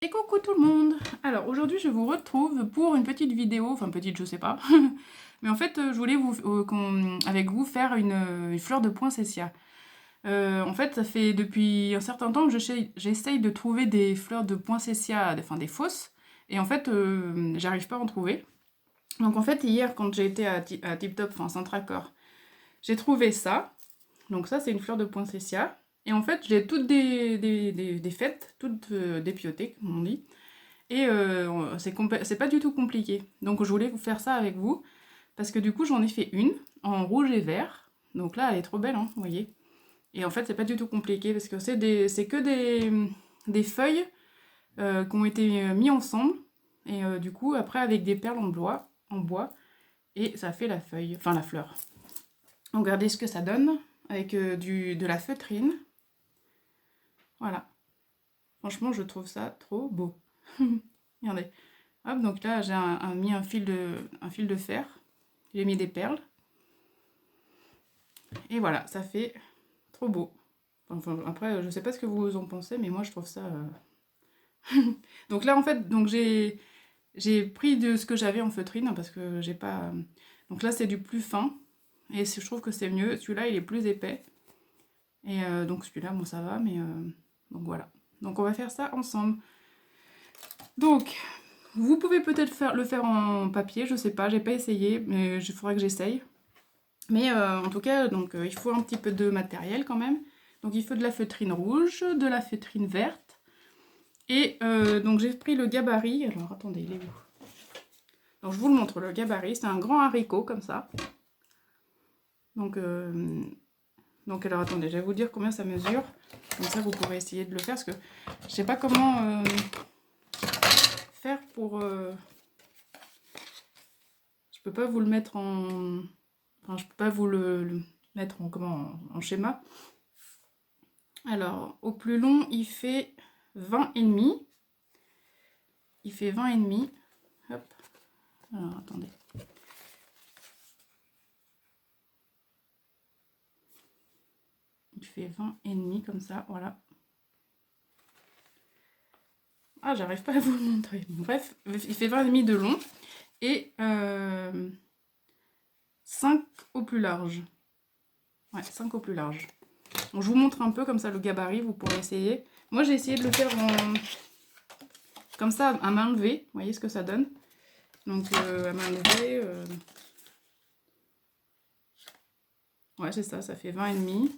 Et coucou tout le monde! Alors aujourd'hui je vous retrouve pour une petite vidéo, enfin petite je sais pas, mais en fait je voulais avec vous faire une fleur de poinsettia. En fait ça fait depuis un certain temps que j'essaye de trouver des fleurs de poinsettia, enfin des fausses, et en fait j'arrive pas à en trouver. Donc en fait hier quand j'ai été à Tip Top, enfin Centracor, j'ai trouvé ça. Donc ça c'est une fleur de poinsettia. Et en fait j'ai toutes des fêtes, toutes dépiotées comme on dit. Et c'est pas du tout compliqué. Donc je voulais vous faire ça avec vous, parce que du coup j'en ai fait une en rouge et vert. Donc là elle est trop belle, hein, vous voyez. Et en fait c'est pas du tout compliqué, parce que c'est que des feuilles qui ont été mis ensemble. Et du coup après avec des perles en bois, et ça fait la feuille, enfin la fleur. Donc regardez ce que ça donne, avec de la feutrine. Voilà. Franchement je trouve ça trop beau. Regardez. Hop, donc là j'ai mis un fil de fer, j'ai mis des perles, et voilà, ça fait trop beau. Enfin, après, je sais pas ce que vous en pensez, mais moi je trouve ça... Donc là en fait, j'ai pris de ce que j'avais en feutrine, hein, parce que j'ai pas... Donc là c'est du plus fin, et je trouve que c'est mieux. Celui-là il est plus épais, et donc celui-là, bon ça va, mais... donc voilà. Donc on va faire ça ensemble. Donc, vous pouvez peut-être le faire en papier, je sais pas, j'ai pas essayé, mais il faudrait que j'essaye. Mais en tout cas, donc, il faut un petit peu de matériel quand même. Donc il faut de la feutrine rouge, de la feutrine verte. Et donc j'ai pris le gabarit. Alors attendez, il est où? Donc je vous le montre, le gabarit. C'est un grand haricot comme ça. Donc alors attendez, je vais vous dire combien ça mesure. Comme ça vous pourrez essayer de le faire. Parce que je sais pas comment faire pour... je peux pas vous le mettre en... Enfin, je peux pas vous le mettre en schéma. Alors, au plus long, il fait 20,5. Il fait 20,5. Hop. Alors, attendez. Il fait 20,5 comme ça, voilà. Ah, j'arrive pas à vous le montrer. Bref, il fait 20,5 de long et 5 au plus large. Ouais, 5 au plus large. Donc, je vous montre un peu comme ça le gabarit, vous pourrez essayer. Moi, j'ai essayé de le faire comme ça, à main levée. Vous voyez ce que ça donne? Donc, à main levée... ouais, c'est ça, ça fait 20,5.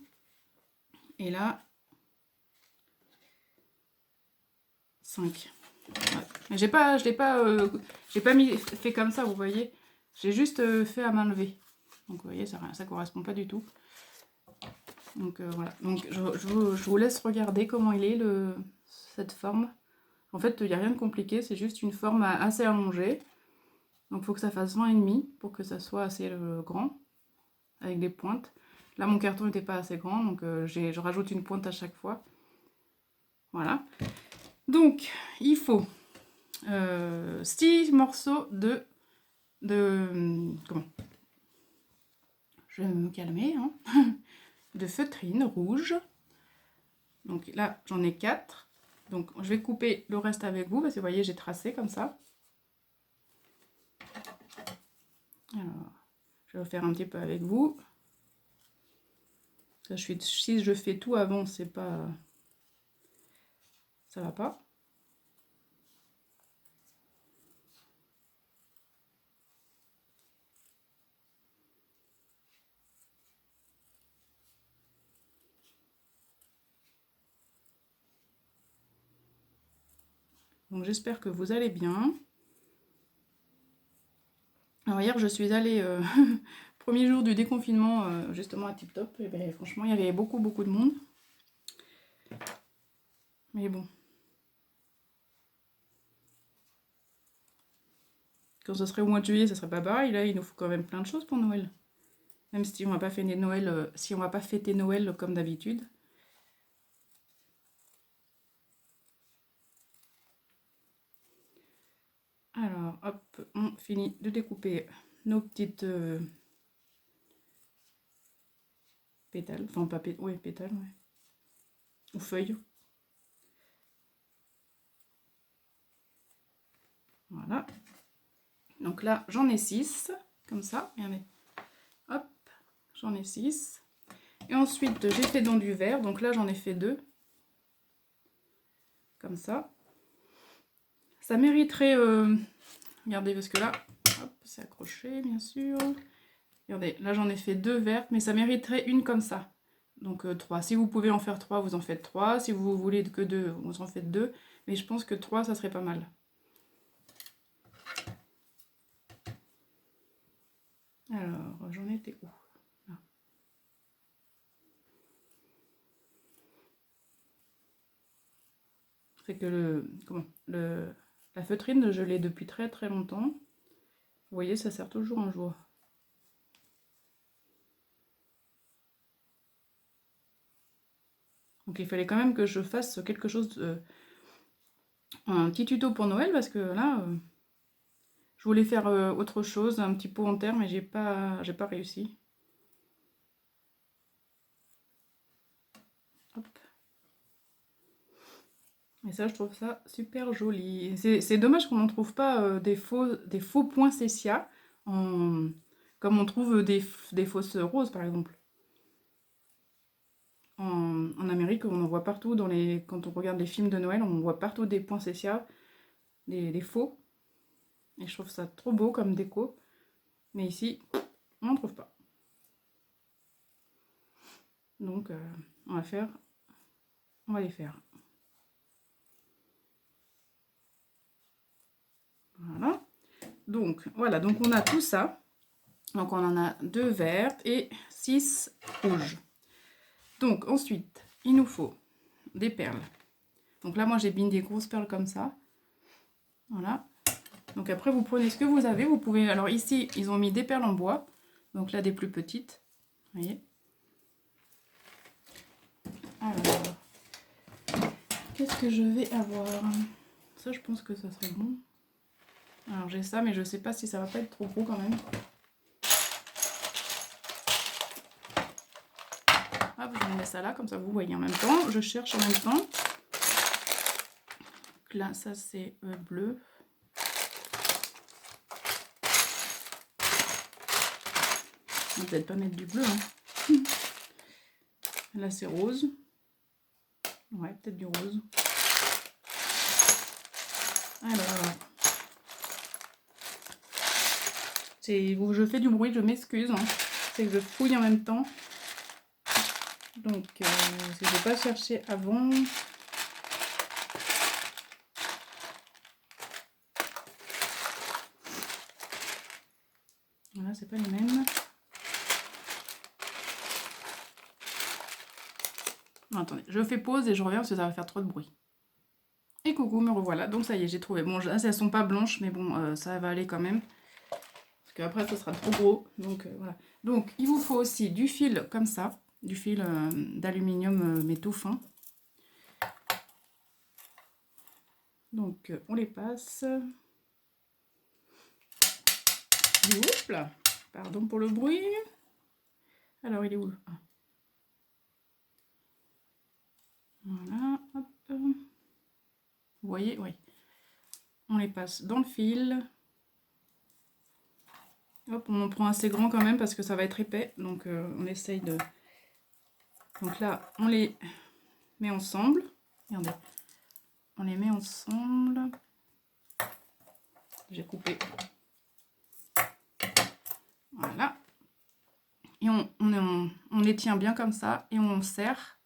Et là, 5. Ouais. Je l'ai pas fait comme ça, vous voyez. J'ai juste fait à main levée. Donc vous voyez, ça correspond pas du tout. Donc voilà. Donc je vous laisse regarder comment il est cette forme. En fait, il n'y a rien de compliqué, c'est juste une forme assez allongée. Donc il faut que ça fasse 20,5 pour que ça soit assez grand, avec des pointes. Là, mon carton n'était pas assez grand, donc je rajoute une pointe à chaque fois. Voilà. Donc, il faut 6 morceaux comment? Je vais me calmer, hein. De feutrine rouge. Donc là, j'en ai 4. Donc, je vais couper le reste avec vous, parce que vous voyez, j'ai tracé comme ça. Alors, je vais faire un petit peu avec vous. Ça, si je fais tout avant, c'est pas... ça va pas. Donc, j'espère que vous allez bien. Alors, hier, je suis allée... premier jour du déconfinement, justement à Tip Top. Et ben, franchement, il y avait beaucoup de monde. Mais bon. Quand ce serait au mois de juillet, ça serait pas pareil. Là, il nous faut quand même plein de choses pour Noël. Même si on va pas fêter Noël, si on va pas fêter Noël comme d'habitude. Alors, hop, on finit de découper nos petites pétales. Enfin, pas pétales, ouais, pétales, ouais. Ou feuilles. Voilà. Donc là, j'en ai 6, comme ça. Regardez. Hop, j'en ai 6. Et ensuite, j'ai fait dans du vert. Donc là, j'en ai fait 2. Comme ça. Ça mériterait... regardez, parce que là, c'est accroché, bien sûr. Regardez, là, j'en ai fait 2 vertes, mais ça mériterait une comme ça. Donc 3. Si vous pouvez en faire 3, vous en faites 3. Si vous voulez que 2, vous en faites 2. Mais je pense que 3, ça serait pas mal. Alors, j'en étais où? Là. C'est que la feutrine, je l'ai depuis très très longtemps. Vous voyez, ça sert toujours un jour. Donc il fallait quand même que je fasse quelque chose, un petit tuto pour Noël, parce que là, je voulais faire autre chose, un petit pot en terre, mais j'ai pas réussi. Hop. Et ça, je trouve ça super joli. C'est dommage qu'on n'en trouve pas des faux poinsettias, comme on trouve des fausses roses, par exemple. En Amérique, on en voit partout, quand on regarde les films de Noël, on voit partout des poinsettias, des faux. Et je trouve ça trop beau comme déco. Mais ici, on n'en trouve pas. Donc, on va les faire. Voilà. Donc, voilà, donc on a tout ça. Donc, on en a 2 vertes et 6 rouges. Donc, ensuite, il nous faut des perles. Donc là, moi, j'ai mis des grosses perles comme ça. Voilà. Donc après, vous prenez ce que vous avez. Vous pouvez... Alors ici, ils ont mis des perles en bois. Donc là, des plus petites. Vous voyez. Alors, qu'est-ce que je vais avoir? Ça, je pense que ça serait bon. Alors j'ai ça, mais je sais pas si ça va pas être trop gros quand même. Hop, je mets ça là, comme ça vous voyez en même temps. Je cherche en même temps. Donc là, ça c'est bleu. On va peut-être pas mettre du bleu. Hein. Là c'est rose. Ouais, peut-être du rose. Alors, je fais du bruit, je m'excuse. Hein. C'est que je fouille en même temps. Donc, si je n'ai pas cherché avant. Voilà, c'est pas les mêmes. Non, attendez, je fais pause et je reviens parce que ça va faire trop de bruit. Et coucou, me revoilà. Donc ça y est, j'ai trouvé. Bon, là, elles sont pas blanches, mais bon, ça va aller quand même. Parce qu'après, ça sera trop gros. Donc voilà. Donc, il vous faut aussi du fil comme ça. Du fil d'aluminium, mais tout fin. Donc, on les passe. Oups là. Pardon pour le bruit. Alors, il est où? Ah. Voilà, hop. Vous voyez, oui. On les passe dans le fil. Hop, on en prend assez grand quand même parce que ça va être épais. Donc, on essaye de... Donc là, on les met ensemble. Regardez. On les met ensemble. J'ai coupé. Voilà. Et on les tient bien comme ça et on serre.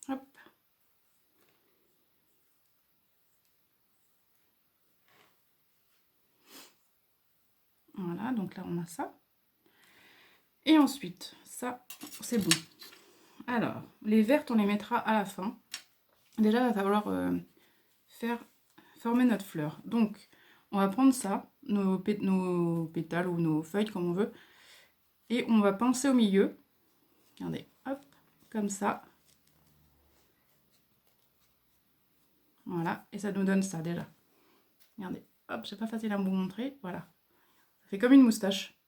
Hop. Voilà, donc là on a ça. Et ensuite, ça, c'est bon. Alors, les vertes, on les mettra à la fin. Déjà, il va falloir former notre fleur. Donc, on va prendre ça, nos pétales ou nos feuilles, comme on veut. Et on va pincer au milieu. Regardez, hop, comme ça. Voilà, et ça nous donne ça déjà. Regardez, hop, c'est pas facile à vous montrer. Voilà, ça fait comme une moustache.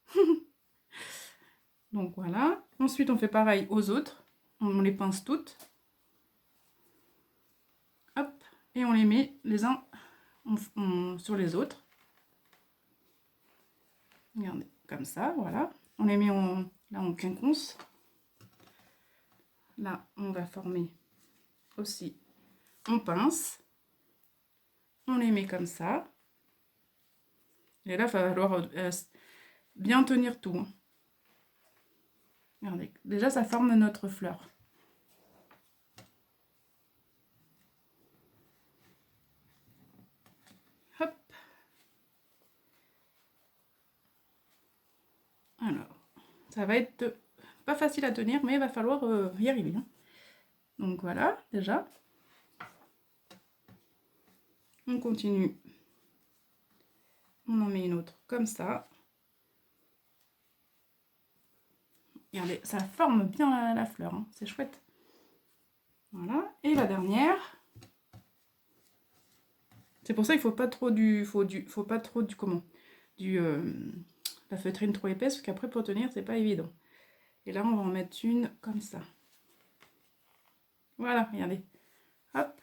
Donc voilà. Ensuite, on fait pareil aux autres. On les pince toutes. et on les met les uns sur les autres. Regardez, comme ça, voilà. On les met là en quinconce. Là, on va former aussi, on pince. On les met comme ça. Et là, il va falloir bien tenir tout. Hein. Regardez, déjà, ça forme notre fleur. Hop. Alors, ça va être pas facile à tenir, mais il va falloir y arriver. Hein. Donc voilà, déjà. On continue. On en met une autre comme ça. Regardez, ça forme bien la fleur, hein. C'est chouette. Voilà, et la dernière. C'est pour ça qu'il faut pas trop la feutrine trop épaisse, parce qu'après pour tenir, c'est pas évident. Et là, on va en mettre une comme ça. Voilà, regardez. Hop.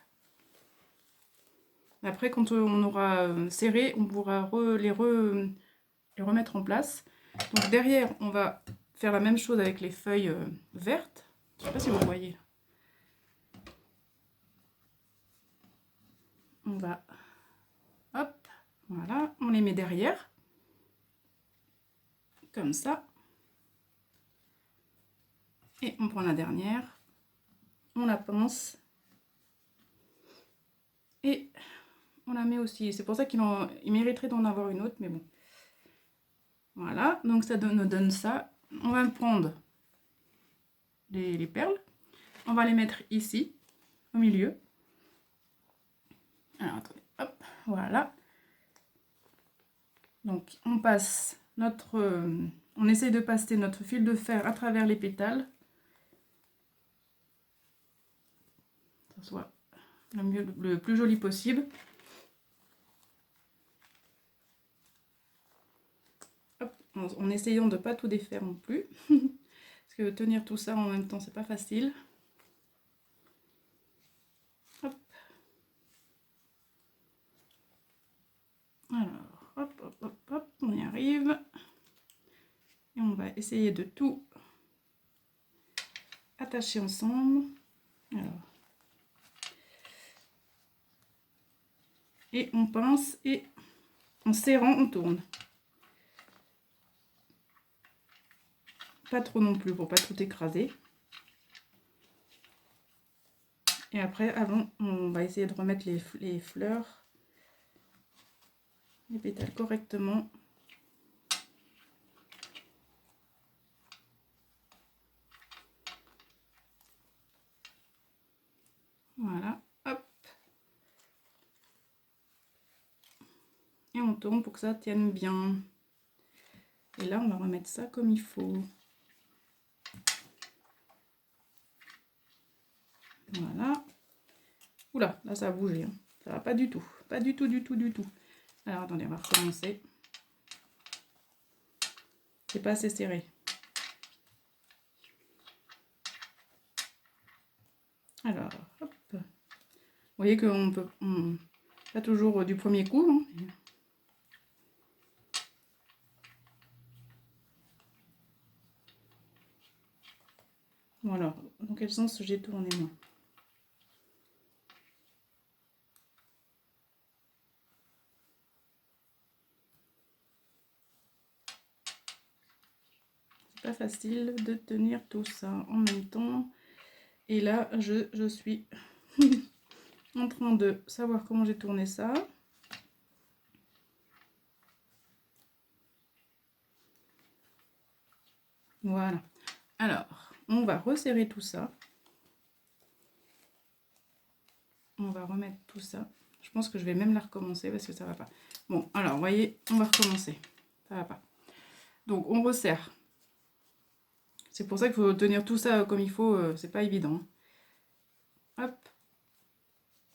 Après, quand on aura serré, on pourra les remettre en place. Donc derrière, on va faire la même chose avec les feuilles vertes. Je ne sais pas si vous voyez. On va... Hop, voilà. On les met derrière. Comme ça. Et on prend la dernière. On la pince. Et on la met aussi. C'est pour ça qu'il mériterait d'en avoir une autre, mais bon. Voilà, donc ça nous donne ça. On va prendre les perles. On va les mettre ici, au milieu. Alors, attendez, hop, voilà. Donc, on passe on essaye de passer notre fil de fer à travers les pétales. Que ça soit le plus joli possible. Hop, en essayant de ne pas tout défaire non plus. Parce que tenir tout ça en même temps, c'est pas facile. Hop. Alors, hop, hop, hop, hop, on y arrive. Et on va essayer de tout attacher ensemble. Alors. Et on pince et en serrant, on tourne. Pas trop non plus pour pas tout écraser. Et après, on va essayer de remettre les fleurs, les pétales correctement. Voilà, hop. Et on tourne pour que ça tienne bien. Et là, on va remettre ça comme il faut. Voilà. Oula, là ça a bougé. Hein. Ça va pas du tout. Pas du tout, du tout, du tout. Alors attendez, on va recommencer. C'est pas assez serré. Alors, hop. Vous voyez qu'on peut... pas toujours du premier coup. Hein. Bon alors, dans quel sens j'ai tourné moi? C'est pas facile de tenir tout ça en même temps. Et là, je suis en train de savoir comment j'ai tourné ça. Voilà. Alors, on va resserrer tout ça. On va remettre tout ça. Je pense que je vais même la recommencer parce que ça va pas. Bon, alors, vous voyez, on va recommencer. Ça va pas. Donc, on resserre. C'est pour ça qu'il faut tenir tout ça comme il faut. C'est pas évident. Hop.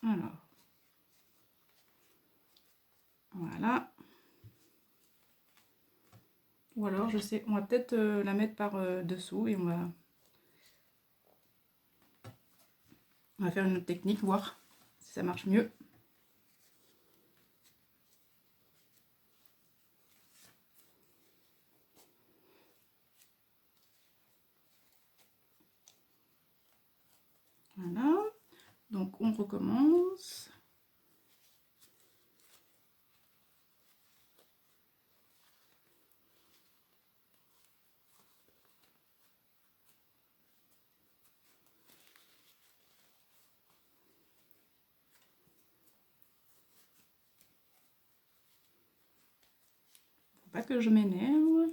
Alors. Voilà. Ou alors, je sais, on va peut-être la mettre par dessous et on va faire une autre technique, voir si ça marche mieux. Voilà, donc on recommence. Faut pas que je m'énerve.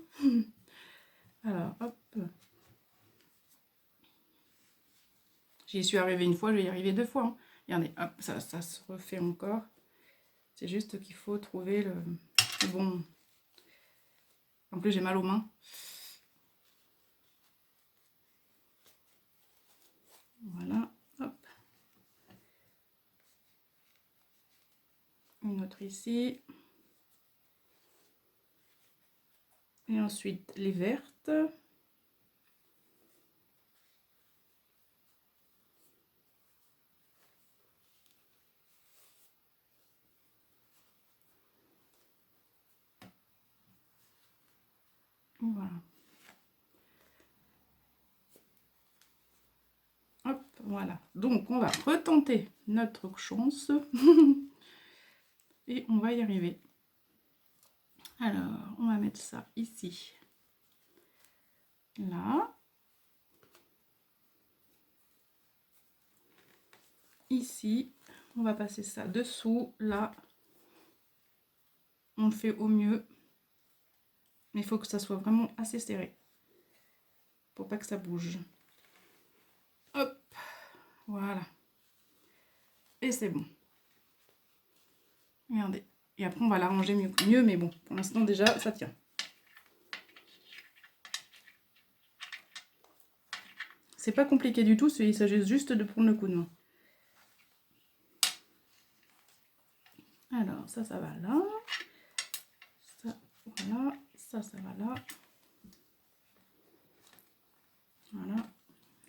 Alors, hop. J'y suis arrivée une fois, je vais y arriver 2 fois. Hein. Regardez, hop, ça se refait encore. C'est juste qu'il faut trouver le bon. En plus, j'ai mal aux mains. Voilà, hop. Une autre ici. Et ensuite, les vertes. Voilà. Hop, voilà. Donc, on va retenter notre chance. Et on va y arriver. Alors, on va mettre ça ici. Là. Ici. On va passer ça dessous. Là. On le fait au mieux. Mais il faut que ça soit vraiment assez serré. Pour pas que ça bouge. Hop. Voilà. Et c'est bon. Regardez. Et après, on va l'arranger mieux, mais bon, pour l'instant, déjà, ça tient. C'est pas compliqué du tout, il s'agit juste de prendre le coup de main. Alors, ça va là. Ça, voilà. Ça va là. Voilà.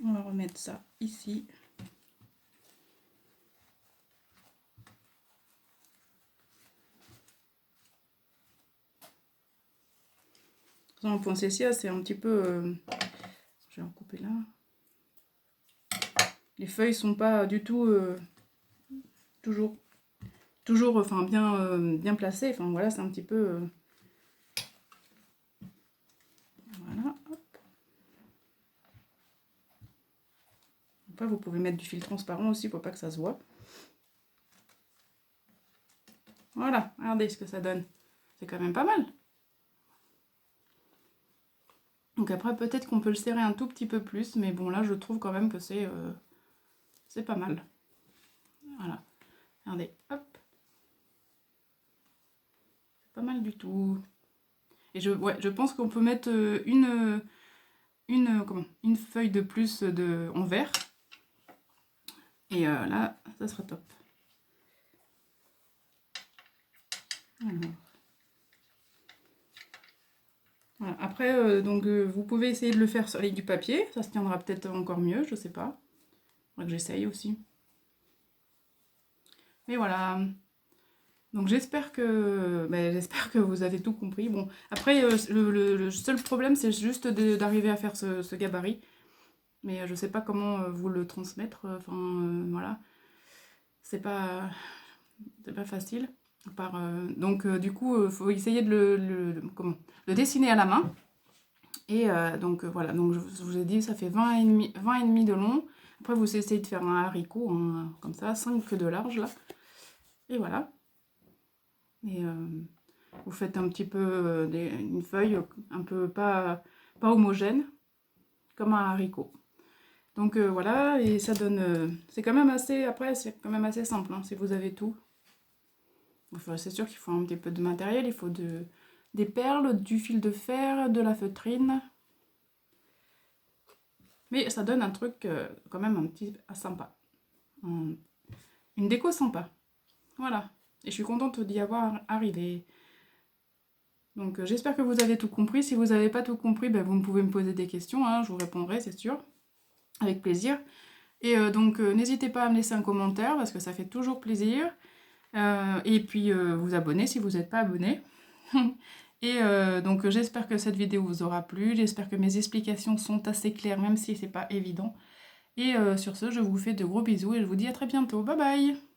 On va remettre ça ici. En poinsettia, c'est un petit peu... je vais en couper là. Les feuilles sont pas du tout toujours enfin bien placées. Enfin voilà, c'est un petit peu... voilà, hop. Après, vous pouvez mettre du fil transparent aussi pour pas que ça se voit. Voilà, regardez ce que ça donne. C'est quand même pas mal. Donc après, peut-être qu'on peut le serrer un tout petit peu plus, mais bon, là, je trouve quand même que c'est pas mal. Voilà. Regardez, hop. C'est pas mal du tout. Et je pense qu'on peut mettre une feuille de plus en vert. Et là, ça sera top. Alors. Voilà. Après, vous pouvez essayer de le faire avec du papier. Ça se tiendra peut-être encore mieux, je sais pas. Faudrait que j'essaye aussi. Mais voilà. Donc j'espère que vous avez tout compris. Bon, après, le seul problème, c'est juste d'arriver à faire ce gabarit. Mais je sais pas comment vous le transmettre. Voilà. C'est pas facile. Donc du coup, faut essayer de le dessiner à la main. Et voilà, donc je vous ai dit, ça fait 20 et demi de long. Après, vous essayez de faire un haricot, comme ça, 5 de large, là. Et voilà. Et vous faites un petit peu une feuille un peu pas homogène, comme un haricot. Donc voilà, et ça donne... c'est quand même assez... Après, c'est quand même assez simple, hein, si vous avez tout. Enfin, c'est sûr qu'il faut un petit peu de matériel, il faut des perles, du fil de fer, de la feutrine. Mais ça donne un truc quand même un petit sympa. Une déco sympa. Voilà. Et je suis contente d'y avoir arrivé. Donc j'espère que vous avez tout compris. Si vous n'avez pas tout compris, vous pouvez me poser des questions. Hein, je vous répondrai, c'est sûr. Avec plaisir. Et n'hésitez pas à me laisser un commentaire parce que ça fait toujours plaisir. Et puis vous abonner si vous n'êtes pas abonné. Et donc j'espère que cette vidéo vous aura plu. J'espère que mes explications sont assez claires, même si c'est pas évident. Et sur ce, je vous fais de gros bisous et je vous dis à très bientôt. Bye bye!